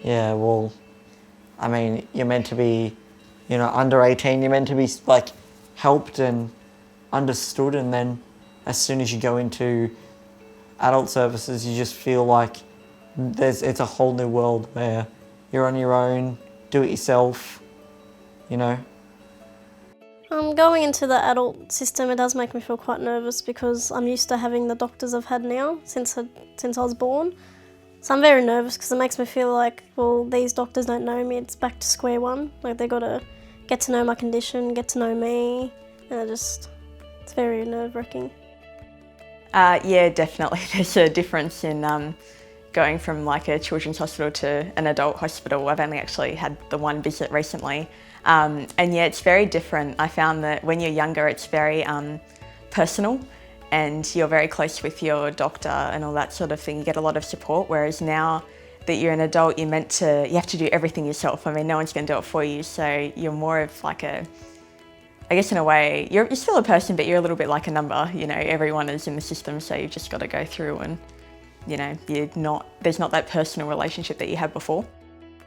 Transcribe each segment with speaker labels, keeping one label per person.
Speaker 1: Yeah, well, I mean, you're meant to be, under 18, you're meant to be like helped and understood, and then as soon as you go into adult services, you just feel like it's a whole new world where you're on your own, do it yourself, you know.
Speaker 2: Going into the adult system, it does make me feel quite nervous because I'm used to having the doctors I've had now since I was born. So I'm very nervous because it makes me feel like, well, these doctors don't know me, it's back to square one. Like, they've got to get to know my condition, get to know me, and it's very nerve-wracking.
Speaker 3: Yeah, definitely. There's a difference in going from like a children's hospital to an adult hospital. I've only actually had the one visit recently. And yeah, it's very different. I found that when you're younger, it's very personal and you're very close with your doctor and all that sort of thing. You get a lot of support, whereas now that you're an adult, you have to do everything yourself. I mean, no one's going to do it for you. So you're more of like I guess in a way, you're still a person, but you're a little bit like a number. Everyone is in the system, so you've just got to go through and, there's not that personal relationship that you had before.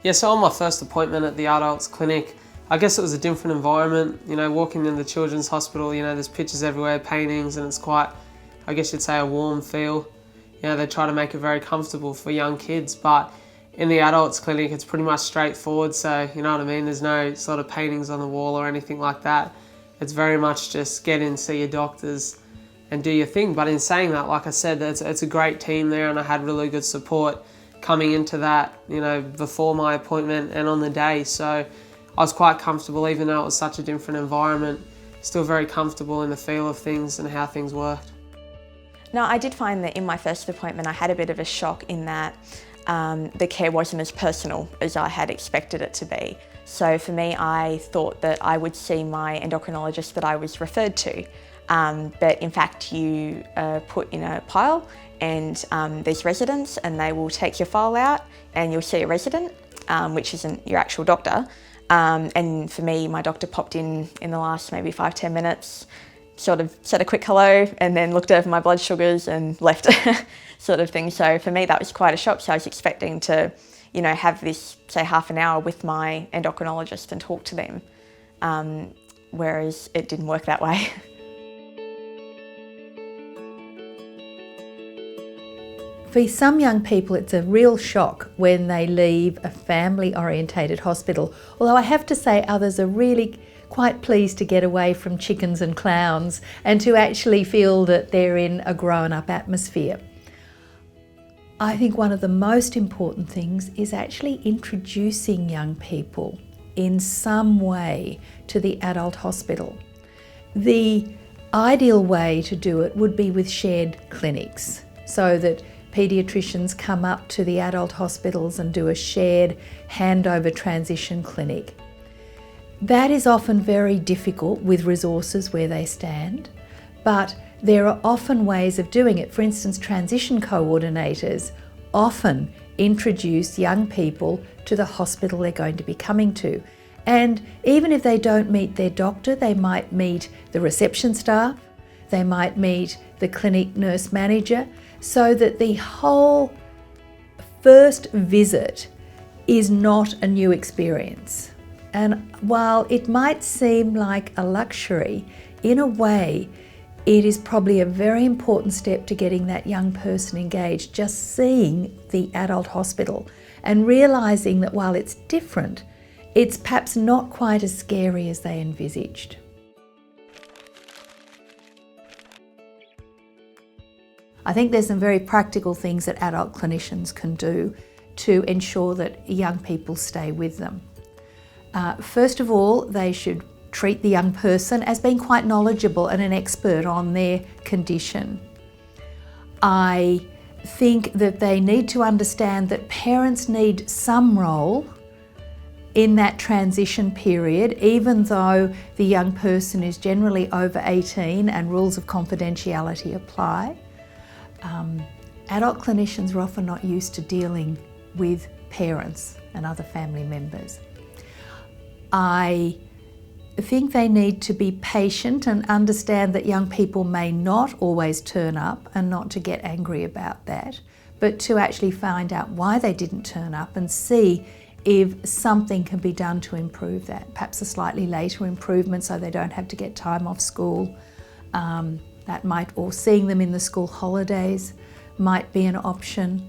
Speaker 4: Yeah, so on my first appointment at the adults clinic, I guess it was a different environment. Walking in the children's hospital, there's pictures everywhere, paintings, and it's quite, I guess you'd say, a warm feel. They try to make it very comfortable for young kids, but in the adults clinic, it's pretty much straightforward, so you know what I mean? There's no sort of paintings on the wall or anything like that. It's very much just get in, see your doctors and do your thing. But in saying that, like I said, it's a great team there, and I had really good support coming into that, before my appointment and on the day. So I was quite comfortable, even though it was such a different environment, still very comfortable in the feel of things and how things worked.
Speaker 3: No, I did find that in my first appointment, I had a bit of a shock in that the care wasn't as personal as I had expected it to be. So for me, I thought that I would see my endocrinologist that I was referred to, but in fact you are put in a pile and there's residents, and they will take your file out and you'll see a resident, which isn't your actual doctor. And for me, my doctor popped in the last maybe 5-10 minutes, sort of said a quick hello and then looked over my blood sugars and left sort of thing. So for me, that was quite a shock. So I was expecting to, have this, say, half an hour with my endocrinologist and talk to them, whereas it didn't work that way.
Speaker 5: For some young people, it's a real shock when they leave a family-orientated hospital, although I have to say others are really quite pleased to get away from chickens and clowns and to actually feel that they're in a grown-up atmosphere. I think one of the most important things is actually introducing young people in some way to the adult hospital. The ideal way to do it would be with shared clinics, so that paediatricians come up to the adult hospitals and do a shared handover transition clinic. That is often very difficult with resources where they stand, but there are often ways of doing it. For instance, transition coordinators often introduce young people to the hospital they're going to be coming to. And even if they don't meet their doctor, they might meet the reception staff, they might meet the clinic nurse manager, so that the whole first visit is not a new experience. And while it might seem like a luxury, in a way, it is probably a very important step to getting that young person engaged, just seeing the adult hospital and realising that while it's different, it's perhaps not quite as scary as they envisaged. I think there's some very practical things that adult clinicians can do to ensure that young people stay with them. First of all, they should treat the young person as being quite knowledgeable and an expert on their condition. I think that they need to understand that parents need some role in that transition period, even though the young person is generally over 18 and rules of confidentiality apply. Adult clinicians are often not used to dealing with parents and other family members. I think they need to be patient and understand that young people may not always turn up, and not to get angry about that, but to actually find out why they didn't turn up and see if something can be done to improve that. Perhaps a slightly later improvement so they don't have to get time off school. That might, or seeing them in the school holidays might be an option.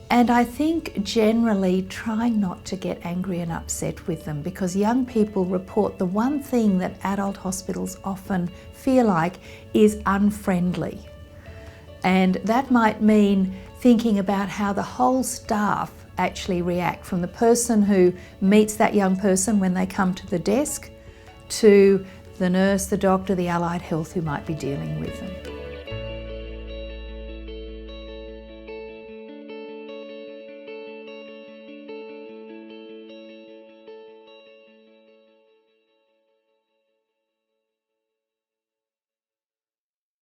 Speaker 5: And I think generally trying not to get angry and upset with them, because young people report the one thing that adult hospitals often feel like is unfriendly. And that might mean thinking about how the whole staff actually react, from the person who meets that young person when they come to the desk to the nurse, the doctor, the allied health who might be dealing with them.